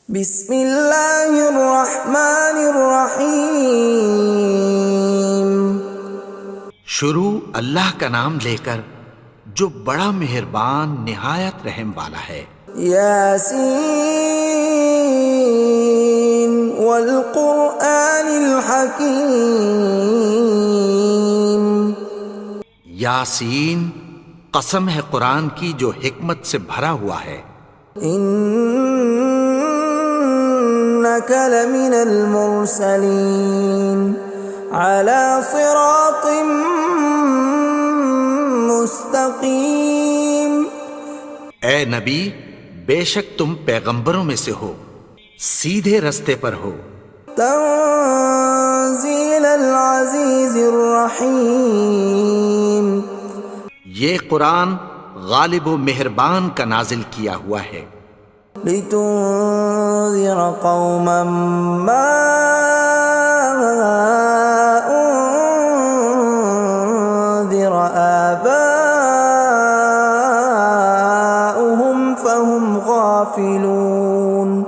بسم اللہ الرحمن الرحیم۔ شروع اللہ کا نام لے کر جو بڑا مہربان نہایت رحم والا ہے۔ یاسین والقرآن الحکیم۔ یاسین، قسم ہے قرآن کی جو حکمت سے بھرا ہوا ہے۔ انک لمن المرسلین علی صراط مستقیم۔ اے نبی، بے شک تم پیغمبروں میں سے ہو، سیدھے رستے پر ہو۔ تنزیل العزیز الرحیم۔ یہ قرآن غالب و مہربان کا نازل کیا ہوا ہے۔ لتنذر قوما ما انذر آباؤهم فهم غافلون۔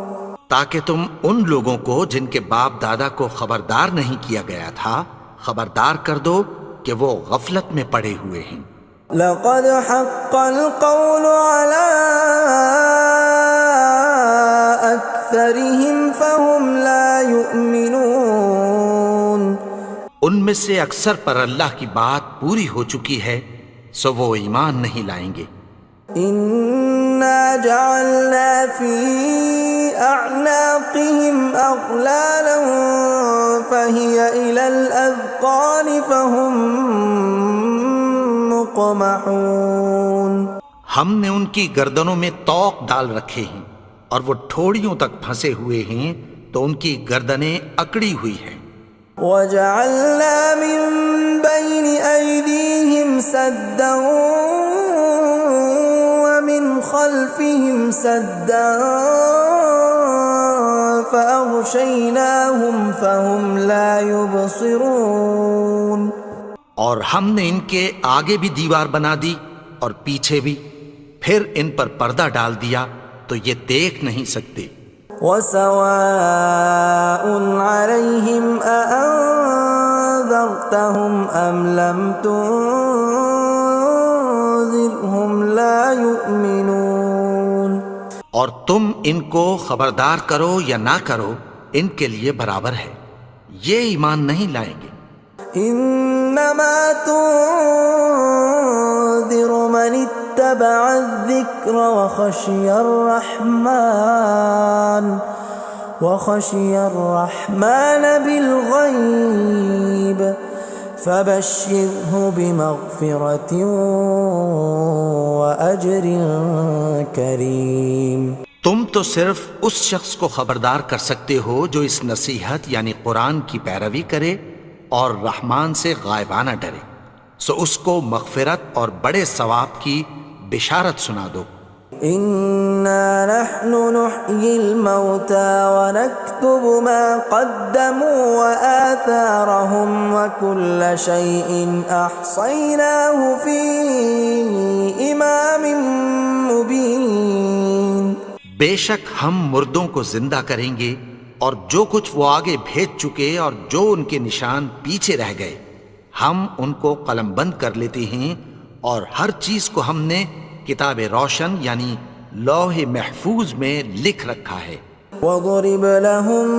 تاکہ تم ان لوگوں کو جن کے باپ دادا کو خبردار نہیں کیا گیا تھا خبردار کر دو کہ وہ غفلت میں پڑے ہوئے ہیں۔ لقد حق القول على أكثرهم فهم لا يؤمنون۔ ان میں سے اکثر پر اللہ کی بات پوری ہو چکی ہے سو وہ ایمان نہیں لائیں گے۔ إنا جعلنا في أعناقهم أغلالا فهي إلى الأذقان فهم مقمحون۔ ہم نے ان کی گردنوں میں طوق ڈال رکھے ہیں اور وہ ٹھوڑیوں تک پھنسے ہوئے ہیں تو ان کی گردنیں اکڑی ہوئی ہیں۔ وَجَعَلْنَا مِن بَيْنِ أَيْدِيهِمْ سَدًّا وَمِنْ خَلْفِهِمْ سَدًّا فَأَغْشَيْنَاهُمْ فَهُمْ لَا يُبْصِرُونَ۔ اور ہم نے ان کے آگے بھی دیوار بنا دی اور پیچھے بھی، پھر ان پر پردہ ڈال دیا تو یہ دیکھ نہیں سکتے۔ وَسَوَاءٌ عَلَيْهِمْ أَأَنذَرْتَهُمْ أَمْ لَمْ تُنذِرْهُمْ لَا يُؤْمِنُونَ۔ اور تم ان کو خبردار کرو یا نہ کرو ان کے لیے برابر ہے، یہ ایمان نہیں لائیں گے۔ انما تنذر من اتبع الذکر وخشی الرحمن بالغیب فبشرہ بمغفرۃ واجر کریم۔ تم تو صرف اس شخص کو خبردار کر سکتے ہو جو اس نصیحت یعنی قرآن کی پیروی کرے اور رحمان سے غائبانہ ڈرے، سو اس کو مغفرت اور بڑے ثواب کی بشارت سنا دو۔ اِنَّا نَحْنُ نُحْيِي الْمَوْتَى وَنَكْتُبُ مَا قَدَّمُوا وَآثَارَهُمْ وَكُلَّ شَيْءٍ أَحْصَيْنَاهُ فِي إِمَامٍ مُبِينٍ۔ بے شک ہم مردوں کو زندہ کریں گے اور جو کچھ وہ آگے بھیج چکے اور جو ان کے نشان پیچھے رہ گئے ہم ان کو قلم بند کر لیتے ہیں، اور ہر چیز کو ہم نے کتاب روشن یعنی لوح محفوظ میں لکھ رکھا ہے۔ وَضُرِبْ لَهُم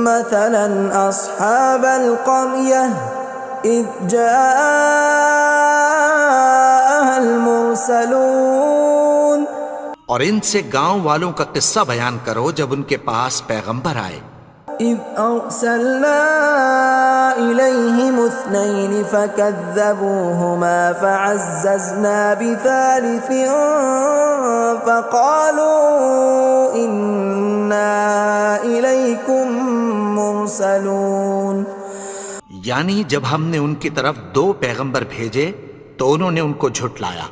مَّثَلًا أَصْحَابَ الْقَرْيَةِ إِذْ جَاءَهَا الْمُرْسَلُونَ۔ اور ان سے گاؤں والوں کا قصہ بیان کرو جب ان کے پاس پیغمبر آئے۔ إِذْ أَرْسَلْنَا إِلَيْهِمُ اثْنَيْنِ فَكَذَّبُوهُمَا فَعَزَّزْنَا بِثَالِثٍ فَقَالُوا إِنَّا إِلَيْكُمْ مُرْسَلُونَ۔ یعنی جب ہم نے ان کی طرف دو پیغمبر بھیجے تو انہوں نے ان کو جھٹلایا،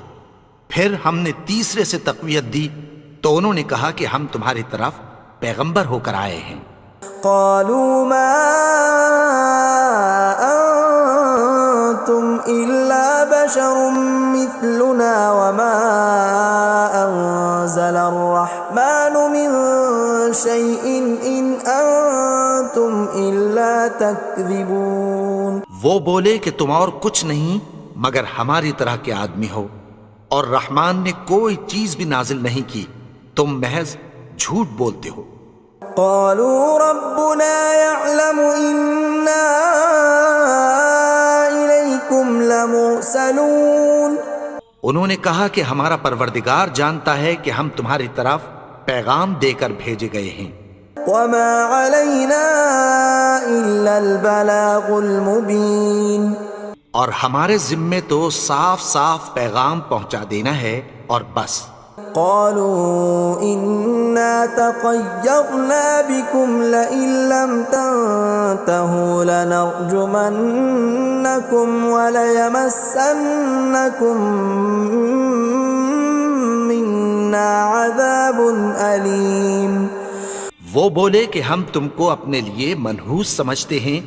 پھر ہم نے تیسرے سے تقویت دی تو انہوں نے کہا کہ ہم تمہاری طرف پیغمبر ہو کر آئے ہیں۔ قالوا ما انتم الا بشر مثلنا وما انزل الرحمن من شيء إن أنتم إلا تكذبون. وہ بولے کہ تم اور کچھ نہیں مگر ہماری طرح کے آدمی ہو، اور رحمان نے کوئی چیز بھی نازل نہیں کی، تم محض جھوٹ بولتے ہو. قالوا ربنا يعلم إنا إليكم لمرسلون. انہوں نے کہا کہ ہمارا پروردگار جانتا ہے کہ ہم تمہاری طرف پیغام دے کر بھیجے گئے ہیں. وما علينا إلا البلاغ المبين. اور ہمارے ذمے تو صاف صاف پیغام پہنچا دینا ہے اور بس. قالوا إنا تطيرنا بكم لئن لم تنتهوا لنرجمنكم وليمسنكم منا عذاب أليم. وہ بولے کہ ہم تم کو اپنے لیے منحوس سمجھتے ہیں،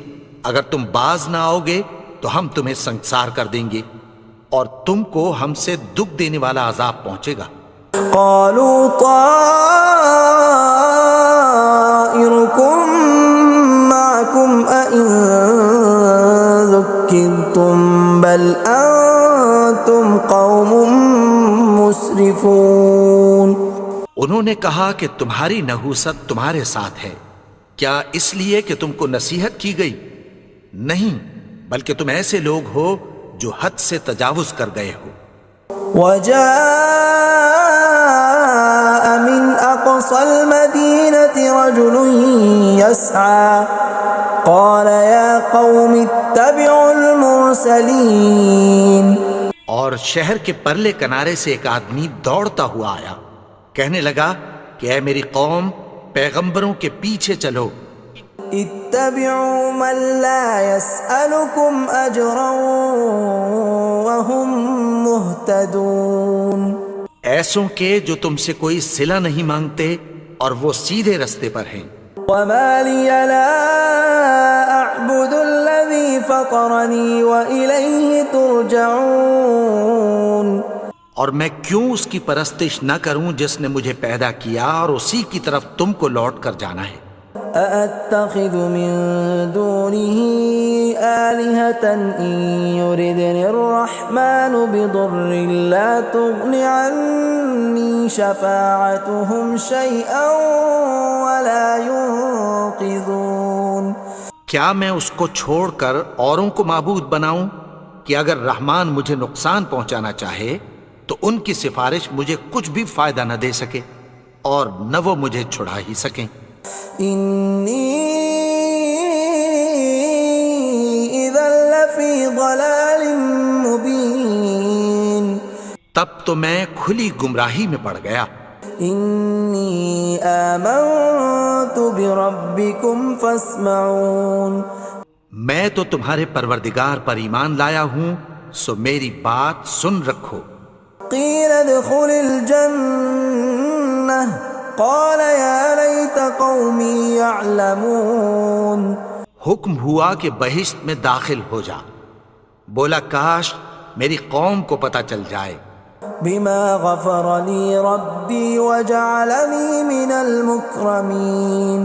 اگر تم باز نہ آؤ گے تو ہم تمہیں سنسار کر دیں گے اور تم کو ہم سے دکھ دینے والا عذاب پہنچے گا. قالوا طائركم معكم أئن ذكرتم بل أنتم قوم مسرفون. انہوں نے کہا کہ تمہاری نحوست تمہارے ساتھ ہے، کیا اس لیے کہ تم کو نصیحت کی گئی؟ نہیں، بلکہ تم ایسے لوگ ہو جو حد سے تجاوز کر گئے ہو. وجاء من أقصى المدينة رجل يسعى قال يا قوم اتبعوا المرسلين. اور شہر کے پرلے کنارے سے ایک آدمی دوڑتا ہوا آیا، کہنے لگا کہ اے میری قوم، پیغمبروں کے پیچھے چلو. اتبعوا من لا يسألكم أجرا وهم مهتدون. ایسوں کے جو تم سے کوئی صلہ نہیں مانگتے اور وہ سیدھے رستے پر ہیں. وما لي لا أعبد الذي فطرني وإليه ترجعون. اور میں کیوں اس کی پرستش نہ کروں جس نے مجھے پیدا کیا اور اسی کی طرف تم کو لوٹ کر جانا ہے. أأتخذ من دونه آلهة إن يردني الرحمن بضر لا تغن عني شفاعتهم شيئا ولا ينقذون. کیا میں اس کو چھوڑ کر اوروں کو معبود بناؤں کہ اگر رحمان مجھے نقصان پہنچانا چاہے تو ان کی سفارش مجھے کچھ بھی فائدہ نہ دے سکے اور نہ وہ مجھے چھڑا ہی سکیں. إني إذا لفي ضلال مبين. تب تو میں کھلی گمراہی میں پڑ گیا. إني آمنت بربكم فاسمعون. میں تو تمہارے پروردگار پر ایمان لایا ہوں، سو میری بات سن رکھو. قيل ادخل الجنة قال يا ليت قومي يعلمون. حکم ہوا کہ بہشت میں داخل ہو جا. بولا کاش میری قوم کو پتہ چل جائے. بما غفر لي ربي وجعلني من المكرمين.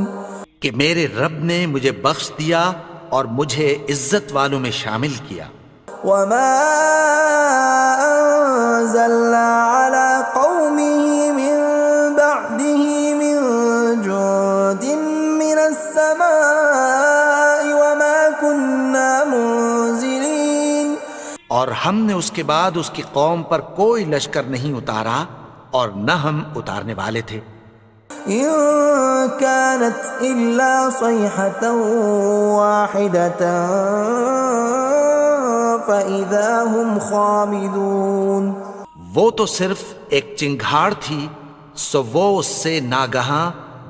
کہ میرے رب نے مجھے بخش دیا اور مجھے عزت والوں میں شامل کیا. وما أنزلنا على قومه من بعده من جند من السماء وما كنا منزلين. اور ہم نے اس کے بعد اس کی قوم پر کوئی لشکر نہیں اتارا اور نہ ہم اتارنے والے تھے. إن كانت إلا صيحة واحدة فإذا هم خامدون. وہ تو صرف ایک چنگھاڑ تھی، سو وہ اس سے ناگہاں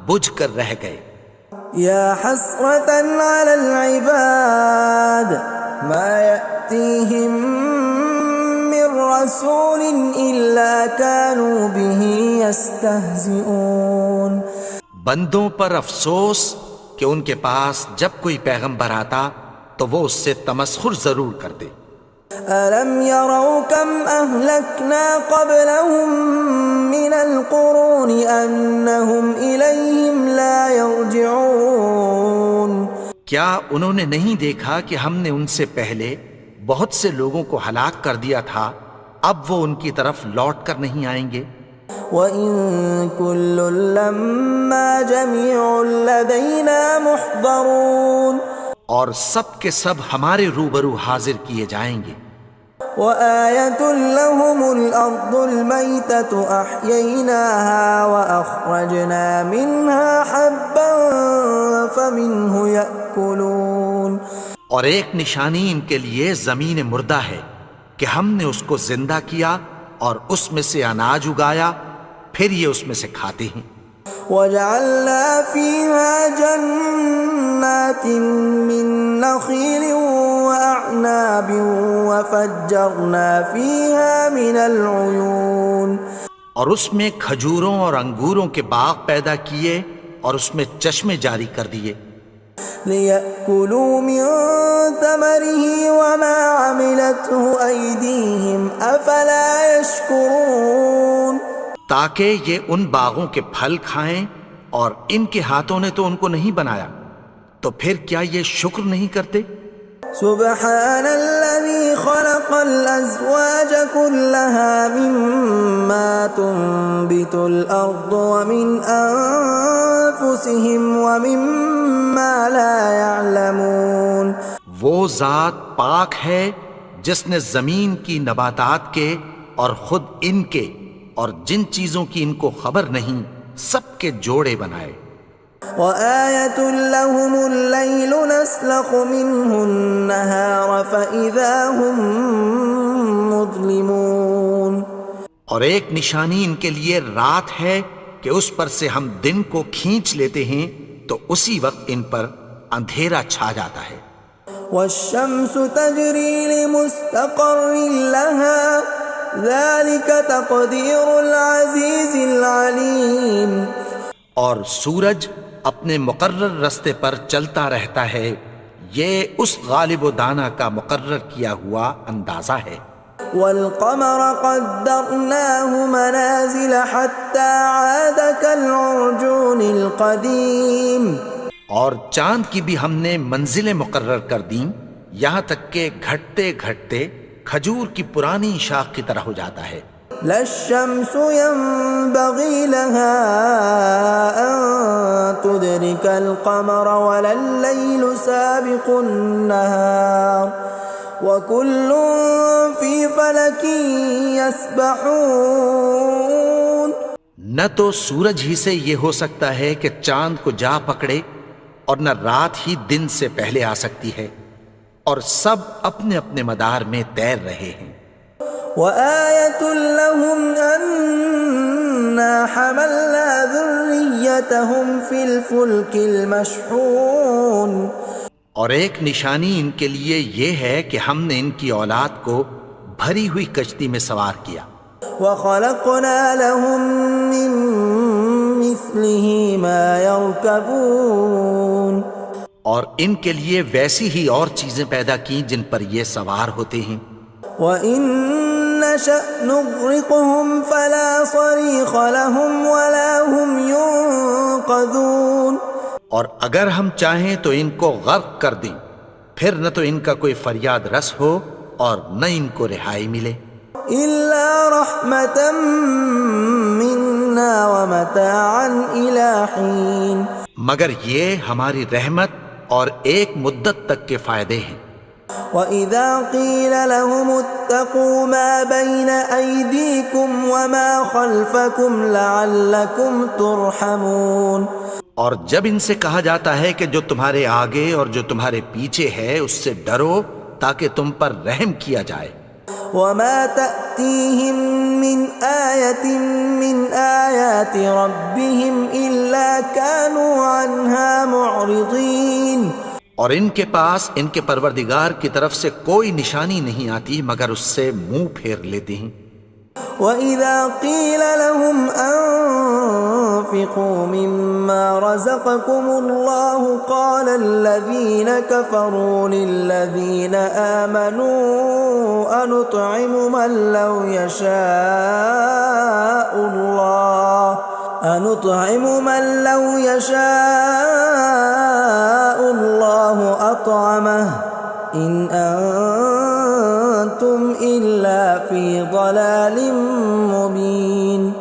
بجھ کر رہ گئے. يا حسرة على العباد ما يأتيهم من رسول إلا كانوا به يستهزئون. بندوں پر افسوس کہ ان کے پاس جب کوئی پیغمبر آتا تو وہ اس سے تمسخر ضرور کرتے. ألم يروا كم أهلكنا قبلهم من القرون أنهم إليهم لا يرجعون کیا انہوں نے نہیں دیکھا کہ ہم نے ان سے پہلے بہت سے لوگوں کو ہلاک کر دیا تھا، اب وہ ان کی طرف لوٹ کر نہیں آئیں گے؟ وَإِن كُلٌّ لَّمَّا جَمِيعٌ لَّدَيْنَا مُحْضَرُونَ اور سب کے سب ہمارے روبرو حاضر کیے جائیں گے۔ وَآيَةٌ لَّهُمُ الْأَرْضُ الْمَيْتَةُ أَحْيَيْنَاهَا وَأَخْرَجْنَا مِنْهَا حَبًّا فَمِنْهُ يَأْكُلُونَ اور ایک نشانی ان کے لیے زمین مردہ ہے کہ ہم نے اس کو زندہ کیا اور اس میں سے اناج اگایا، پھر یہ اس میں سے کھاتے ہیں۔ وَجَعَلْنَا فِيهَا جَنَّاتٍ مِّن نَّخِيلٍ وَأَعْنَابٍ وَفَجَّرْنَا فِيهَا مِنَ الْعُيُونِ اور اس میں کھجوروں اور انگوروں کے باغ پیدا کیے اور اس میں چشمے جاری کر دیے، لِيَأْكُلُوا مِن ثَمَرِهِ وَمَا عَمِلَتْهُ أَيْدِيهِمْ أَفَلَا يَشْكُرُونَ تاکہ یہ ان باغوں کے پھل کھائیں، اور ان کے ہاتھوں نے تو ان کو نہیں بنایا، تو پھر کیا یہ شکر نہیں کرتے؟ سبحان الذي خلق الأزواج كلها مما تنبت الأرض ومن أنفسهم ومما لا يعلمون وہ ذات پاک ہے جس نے زمین کی نباتات کے اور خود ان کے اور جن چیزوں کی ان کو خبر نہیں سب کے جوڑے بنائے۔ وَآيَةٌ لَّهُمُ اللَّيْلُ نَسْلَخُ مِنْهُ النَّهَارَ فَإِذَا هُم مُظْلِمُونَ اور ایک نشانی ان کے لیے رات ہے کہ اس پر سے ہم دن کو کھینچ لیتے ہیں تو اسی وقت ان پر اندھیرا چھا جاتا ہے۔ وَالشَّمْسُ تَجْرِي لِمُسْتَقَرٍّ لَّهَا ذَلِكَ تَقْدِيرُ الْعَزِيزِ الْعَلِيمِ اور سورج اپنے مقرر رستے پر چلتا رہتا ہے، یہ اس غالب و دانا کا مقرر کیا ہوا اندازہ ہے۔ وَالْقَمَرَ قَدَّرْنَاهُ مَنَازِلَ حَتَّى عَادَ كَالْعُرْجُونِ الْقَدِيمِ اور چاند کی بھی ہم نے منزلیں مقرر کر دیں، یہاں تک کہ گھٹتے گھٹتے کھجور کی پرانی شاخ کی طرح ہو جاتا ہے۔ لا الشمس ينبغي لها أن تدرك القمر ولا الليل سابق النهار وكل في فلك يسبحون نہ تو سورج ہی سے یہ ہو سکتا ہے کہ چاند کو جا پکڑے، اور نہ رات ہی دن سے پہلے آ سکتی ہے، اور سب اپنے اپنے مدار میں تیر رہے ہیں۔ وَآيَةٌ لَّهُمْ أَنَّا حَمَلْنَا ذُرِّيَّتَهُمْ فِي الْفُلْكِ الْمَشْحُونِ اور ایک نشانی ان کے لیے یہ ہے کہ ہم نے ان کی اولاد کو بھری ہوئی کشتی میں سوار کیا۔ وَخَلَقْنَا لَهُم مِّن مِّثْلِهِ مَا يَرْكَبُونَ اور ان کے لیے ویسی ہی اور چیزیں پیدا کی جن پر یہ سوار ہوتے ہیں۔ وَإِن نَّشَأْ نُغْرِقْهُمْ فَلَا صَرِيخَ لَهُمْ وَلَا هُمْ يُنقَذُونَ اور اگر ہم چاہیں تو ان کو غرق کر دیں، پھر نہ تو ان کا کوئی فریاد رس ہو اور نہ ان کو رہائی ملے۔ إِلَّا رَحْمَةً مِّنَّا وَمَتَاعًا إِلَىٰ حِينٍ مگر یہ ہماری رحمت اور ایک مدت تک کے فائدے ہیں۔ وَإِذَا قِيلَ لَهُمُ اتَّقُوا مَا بَيْنَ أَيْدِيكُمْ وَمَا خَلْفَكُمْ لَعَلَّكُمْ تُرْحَمُونَ اور جب ان سے کہا جاتا ہے کہ جو تمہارے آگے اور جو تمہارے پیچھے ہے اس سے ڈرو تاکہ تم پر رحم کیا جائے۔ وَمَا تَأْتِيهِم مِّنْ آيَةٍ مِّنْ آيَاتِ رَبِّهِمْ إِلَّا كَانُوا عَنْهَا مُعْرِضِينَ اور ان کے پاس ان کے پروردگار کی طرف سے کوئی نشانی نہیں آتی مگر اس سے منہ پھیر لیتے ہیں۔ وَإِذَا قِيلَ لَهُمْ وأنفقوا مما رزقكم الله قال الذين كفروا للذين آمنوا أنطعم من لو يشاء الله أطعمه إن أنتم إلا في ضلال مبين۔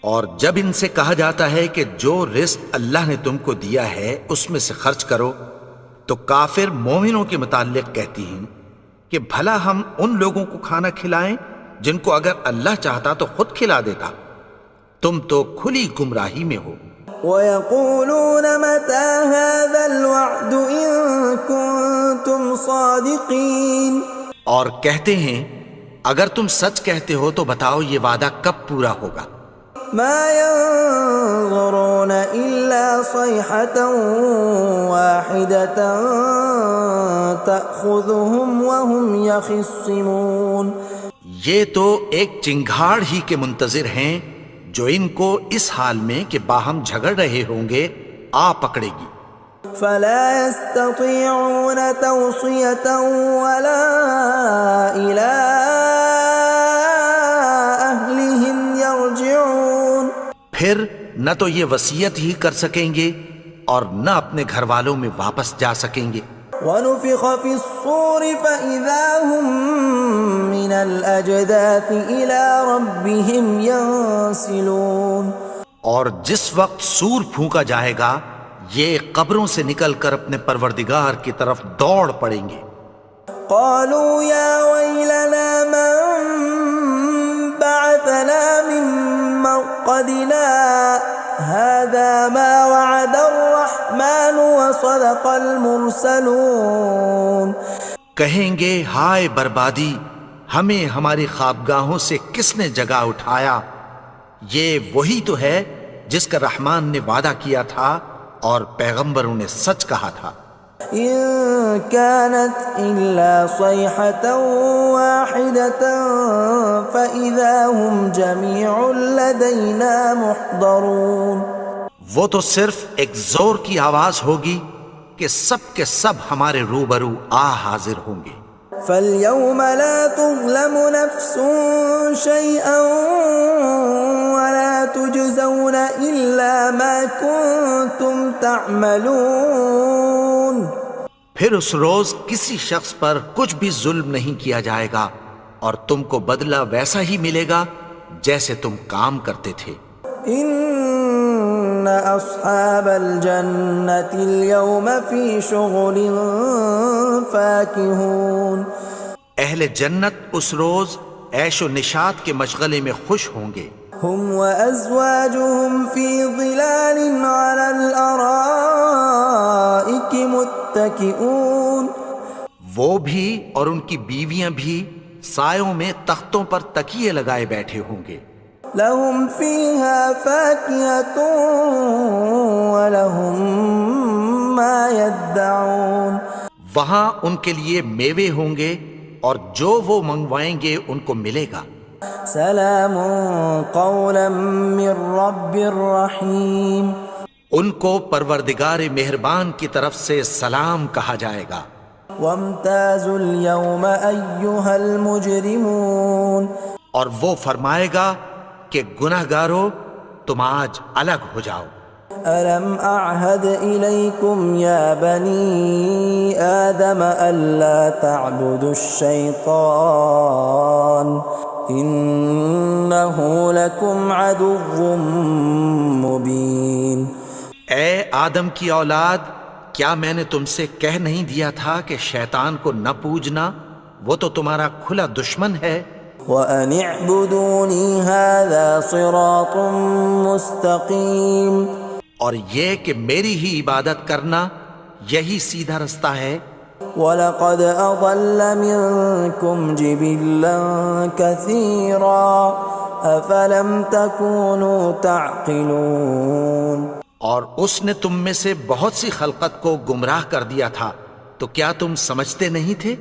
اور جب ان سے کہا جاتا ہے کہ جو رزق اللہ نے تم کو دیا ہے اس میں سے خرچ کرو، تو کافر مومنوں کے متعلق کہتی ہیں کہ بھلا ہم ان لوگوں کو کھانا کھلائیں جن کو اگر اللہ چاہتا تو خود کھلا دیتا، تم تو کھلی گمراہی میں ہو۔ وَيَقُولُونَ مَتَى هَذَا الْوَعْدُ إِن كُنتُمْ صَادِقِينَ، اور کہتے ہیں اگر تم سچ کہتے ہو تو بتاؤ یہ وعدہ کب پورا ہوگا۔ مَا يَنظُرُونَ إِلَّا صَيْحَةً وَاحِدَةً تَأْخُذُهُمْ وَهُمْ يَخِصِّمُونَ، یہ تو ایک چنگھاڑ ہی کے منتظر ہیں جو ان کو اس حال میں کہ باہم جھگڑ رہے ہوں گے آ پکڑے گی۔ فَلَا يَسْتَطِيعُونَ تَوْصِيَةً وَلَا إِلَىٰ أَهْلِهِمْ يَرْجِعُونَ، پھر نہ تو یہ وصیت ہی کر سکیں گے اور نہ اپنے گھر والوں میں واپس جا سکیں گے۔ وَنُفِخَ فِي الصُّورِ فَإِذَا هُم مِّنَ الْأَجْدَاثِ إِلَىٰ رَبِّهِمْ يَنسِلُونَ، اور جس وقت سور پھونکا جائے گا یہ قبروں سے نکل کر اپنے پروردگار کی طرف دوڑ پڑیں گے۔ قَالُوا يَا وَيْلَنَا مَن بَعَثَنَا مِن مَّرْقَدِنَا هَٰذَا مَا وَعَدَ الرَّحْمَٰنُ وَصَدَقَ الْمُرْسَلُونَ، کہیں گے ہائے بربادی، ہمیں ہماری خوابگاہوں سے کس نے جگا اٹھایا، یہ وہی تو ہے جس کا رحمان نے وعدہ کیا تھا اور پیغمبروں نے سچ کہا تھا۔ إِن كَانَتْ إِلَّا صَيْحَةً وَاحِدَةً فَإِذَا هُمْ جَمِيعٌ لَدَيْنَا مُحْضَرُونَ، وہ تو صرف ایک زور کی آواز ہوگی کہ سب کے سب ہمارے روبرو آ حاضر ہوں گے۔ فَالْيَوْمَ لَا تُظْلَمُ نَفْسٌ شَيْئًا وَلَا تُجْزَوْنَ إِلَّا مَا كُنتُمْ تَعْمَلُونَ، پھر اس روز کسی شخص پر کچھ بھی ظلم نہیں کیا جائے گا اور تم کو بدلہ ویسا ہی ملے گا جیسے تم کام کرتے تھے۔ إِنَّ أَصْحَابَ الْجَنَّةِ الْيَوْمَ فِي شُغُلٍ فَاكِهُونَ، اہل جنت اس روز عیش و نشاط کے مشغلے میں خوش ہوں گے۔ هُمْ وَأَزْوَاجُهُمْ فِي ظِلَالٍ عَلَى الْأَرَائِكِ مُتَّكِئُونَ، وہ بھی اور ان کی بیویاں بھی سایوں میں تختوں پر تکیے لگائے بیٹھے ہوں گے۔ لَهُمْ فِيهَا فَاكِهَةٌ وَلَهُمْ مَا يَدَّعُونَ، وہاں ان کے لیے میوے ہوں گے اور جو وہ منگوائیں گے ان کو ملے گا۔ سلام قولا من رب رحیم، ان کو پروردگار مہربان کی طرف سے سلام کہا جائے گا۔ وامتازوا اليوم ایھا المجرمون، اور وہ فرمائے گا کہ گنہگارو تم آج الگ ہو جاؤ۔ ألم أعهد إليكم يا بني آدم ألا تعبدوا الشيطان إنه لكم عدو مبين۔ اے آدم کی اولاد، کیا میں نے تم سے کہہ نہیں دیا تھا کہ شیطان کو نہ پوجنا، وہ تو تمہارا کھلا دشمن ہے۔ وَأَنِ اعْبُدُونِي هَذَا صِرَاطٌ مُسْتَقِيمٌ، اور یہ کہ میری ہی عبادت کرنا یہی سیدھا رستہ ہے۔ وَلَقَدْ أَضَلَّ مِنْكُمْ جِبِلًّا كَثِيرًا أَفَلَمْ تَكُونُوا تَعْقِلُونَ، اور اس نے تم میں سے بہت سی خلقت کو گمراہ کر دیا تھا، تو کیا تم سمجھتے نہیں تھے؟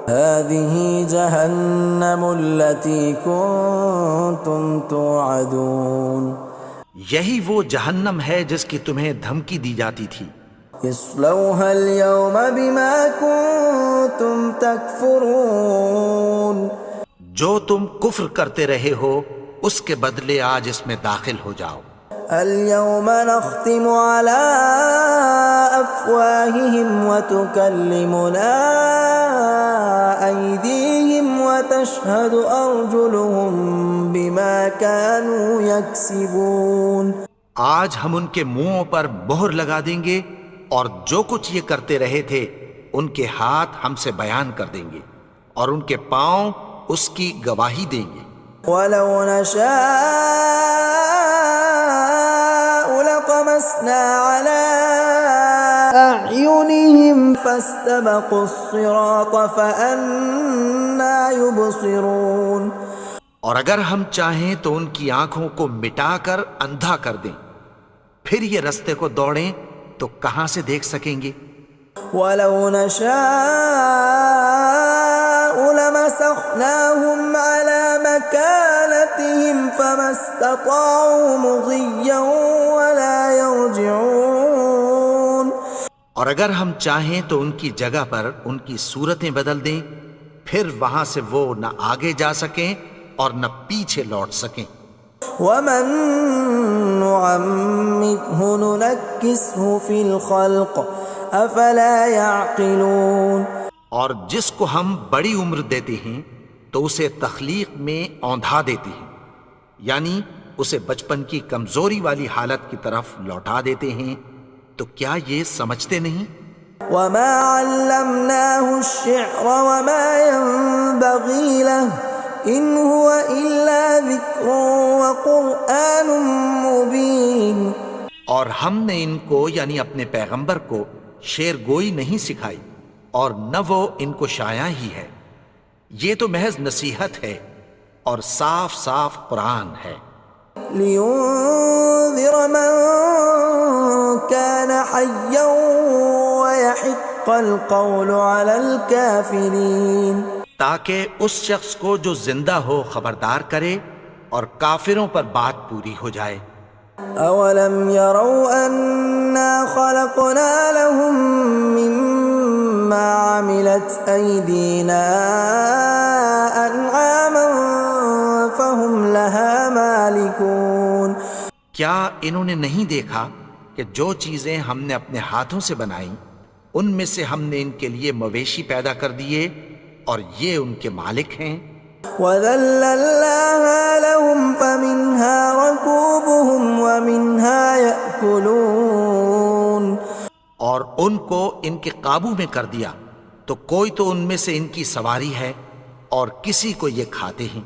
هَذِهِ جَهَنَّمُ الَّتِي كُنْتُمْ تُوعَدُونَ، یہی وہ جہنم ہے جس کی تمہیں دھمکی دی جاتی تھی. اصلوها اليوم بما كنتم تكفرون. جو تم کفر کرتے رہے ہو اس کے بدلے آج اس میں داخل ہو جاؤ. اليوم نختم على أفواههم وتكلمنا أيديهم وتشهد أرجلهم بما كانوا يكسبون. آج ہم ان کے منہوں پر مہر لگا دیں گے اور جو کچھ یہ کرتے رہے تھے ان کے ہاتھ ہم سے بیان کر دیں گے اور ان کے پاؤں اس کی گواہی دیں گے. ولو نشاء لطمسنا على أعينهم فاستبقوا الصراط فأنى يبصرون. اور اگر ہم چاہیں تو ان کی آنکھوں کو مٹا کر اندھا کر دیں، پھر یہ رستے کو دوڑیں تو کہاں سے دیکھ سکیں گے. ولو نشاء لمسخناهم على مكانتهم فما استطاعوا مضيا ولا يرجعون. اور اگر ہم چاہیں تو ان کی جگہ پر ان کی صورتیں بدل دیں، پھر وہاں سے وہ نہ آگے جا سکیں اور نہ پیچھے لوٹ سکیں. ومن نعمره ننكسه في الخلق افلا يعقلون. اور جس کو ہم بڑی عمر دیتے ہیں تو اسے تخلیق میں اوندھا دیتے ہیں، یعنی اسے بچپن کی کمزوری والی حالت کی طرف لوٹا دیتے ہیں. تو کیا یہ سمجھتے نہیں؟ وما علمناه الشعر وما ينبغي له ان هو الا ذکر وقرآن مبین. اور ہم نے ان کو یعنی اپنے پیغمبر کو شعر گوئی نہیں سکھائی اور نہ وہ ان کو شایع ہی ہے، یہ تو محض نصیحت ہے اور صاف صاف قرآن ہے. لينذر من كان حيا ويحق القول على الكافرين. تاکہ اس شخص کو جو زندہ ہو خبردار کرے اور کافروں پر بات پوری ہو جائے. اولم يروا انا خلقنا لهم مما عملت ايدينا انعاما فهم لها مالكون. کیا انہوں نے نہیں دیکھا کہ جو چیزیں ہم نے اپنے ہاتھوں سے بنائیں ان میں سے ہم نے ان کے لیے مویشی پیدا کر دیے اور یہ ان کے مالک ہیں. وَذَلَّلْنَاهَا لَهُمْ فَمِنْهَا رَكُوبُهُمْ وَمِنْهَا يَأْكُلُونَ. اور ان کو ان کے قابو میں کر دیا تو کوئی تو ان میں سے ان کی سواری ہے اور کسی کو یہ کھاتے ہیں.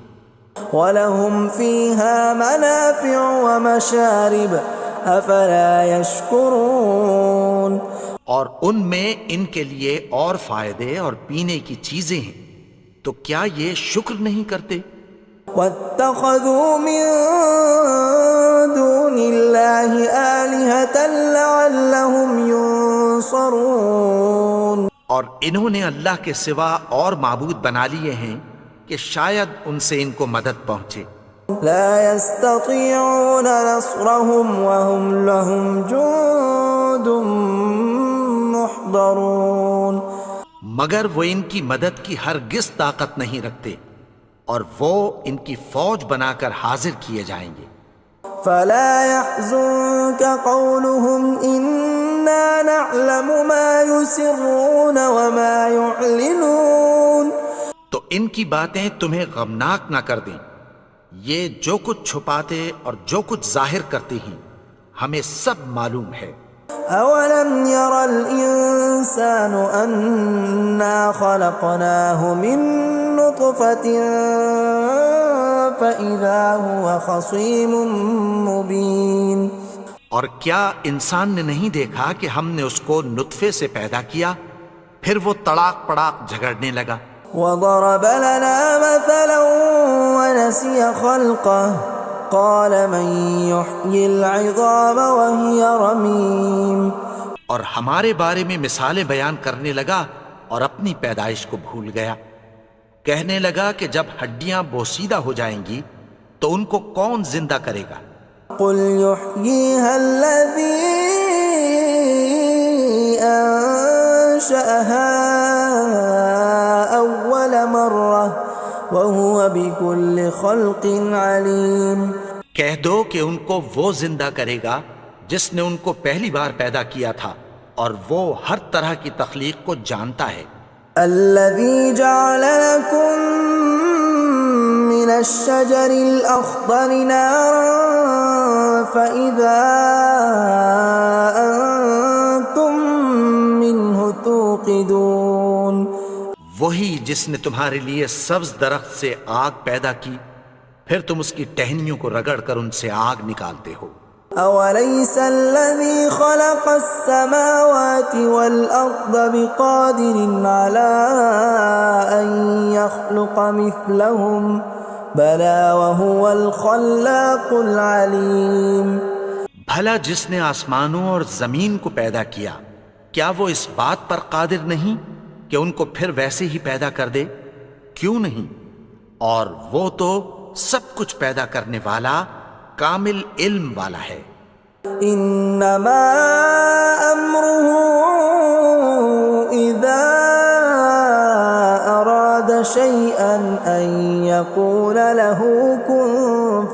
وَلَهُمْ فِيهَا مَنَافِعُ وَمَشَارِبُ أَفَلَا يَشْكُرُونَ. اور ان میں ان کے لیے اور فائدے اور پینے کی چیزیں ہیں، تو کیا یہ شکر نہیں کرتے؟ وَاتَّخَذُوا مِن دُونِ اللَّهِ آلِهَةً لَعَلَّهُمْ يُنصَرُونَ. اور انہوں نے اللہ کے سوا اور معبود بنا لیے ہیں کہ شاید ان سے ان کو مدد پہنچے. لا يستطيعون نصرهم وهم لهم جند محضرون. مگر وہ ان کی مدد کی ہرگز طاقت نہیں رکھتے اور وہ ان کی فوج بنا کر حاضر کیے جائیں گے. فلا يحزنك قولهم إنا نعلم ما يسرون وما يعلنون. تو ان کی باتیں تمہیں غمناک نہ کر دیں، یہ جو کچھ چھپاتے اور جو کچھ ظاہر کرتے ہیں ہمیں سب معلوم ہے. أولم ير الإنسان أنا خلقناه من نطفة فإذا هو خصيم مبين. اور کیا انسان نے نہیں دیکھا کہ ہم نے اس کو نطفے سے پیدا کیا پھر وہ تڑاک پڑاک جھگڑنے لگا. وضرب لنا مثلا ونسي خلقه قال من يحيي العظام وهي رميم. اور ہمارے بارے میں مثالیں بیان کرنے لگا اور اپنی پیدائش کو بھول گیا. کہنے لگا کہ جب ہڈیاں بوسیدہ ہو جائیں گی تو ان کو کون زندہ کرے گا قل يحييها الذي أنشأها أول مرة وهو بكل خلق عليم۔ کہہ دو کہ ان کو وہ زندہ کرے گا جس نے ان کو پہلی بار پیدا کیا تھا، اور وہ ہر طرح کی تخلیق کو جانتا ہے۔ الذي جعل لكم من الشجر الأخضر نارا فإذا أنتم منه توقدون، وہی جس نے تمہارے لیے سبز درخت سے آگ پیدا کی، پھر تم اس کی ٹہنیوں کو رگڑ کر ان سے آگ نکالتے ہو۔ أوليس الذي خلق السماوات والأرض بقادر على أن يخلق مثلهم بلى وهو الخلاق العليم۔ بھلا جس نے آسمانوں اور زمین کو پیدا کیا، کیا وہ اس بات پر قادر نہیں کہ ان کو پھر ویسے ہی پیدا کر دے؟ کیوں نہیں؟ اور وہ تو سب کچھ پیدا کرنے والا، کامل علم والا ہے۔ انما امره اذا اراد شيئا ان يقول له كن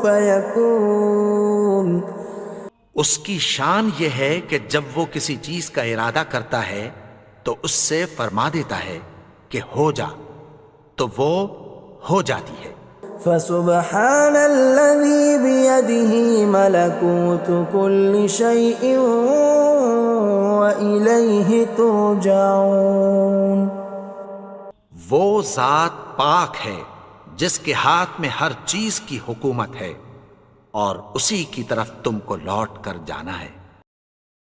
فيكون۔ اس کی شان یہ ہے کہ جب وہ کسی چیز کا ارادہ کرتا ہے تو اس سے فرما دیتا ہے کہ ہو جا، تو وہ ہو جاتی ہے۔ فسبحان الذي بيده ملكوت كل شيء وإليه ترجعون۔ وہ ذات پاک ہے جس کے ہاتھ میں ہر چیز کی حکومت ہے، اور اسی کی طرف تم کو لوٹ کر جانا ہے۔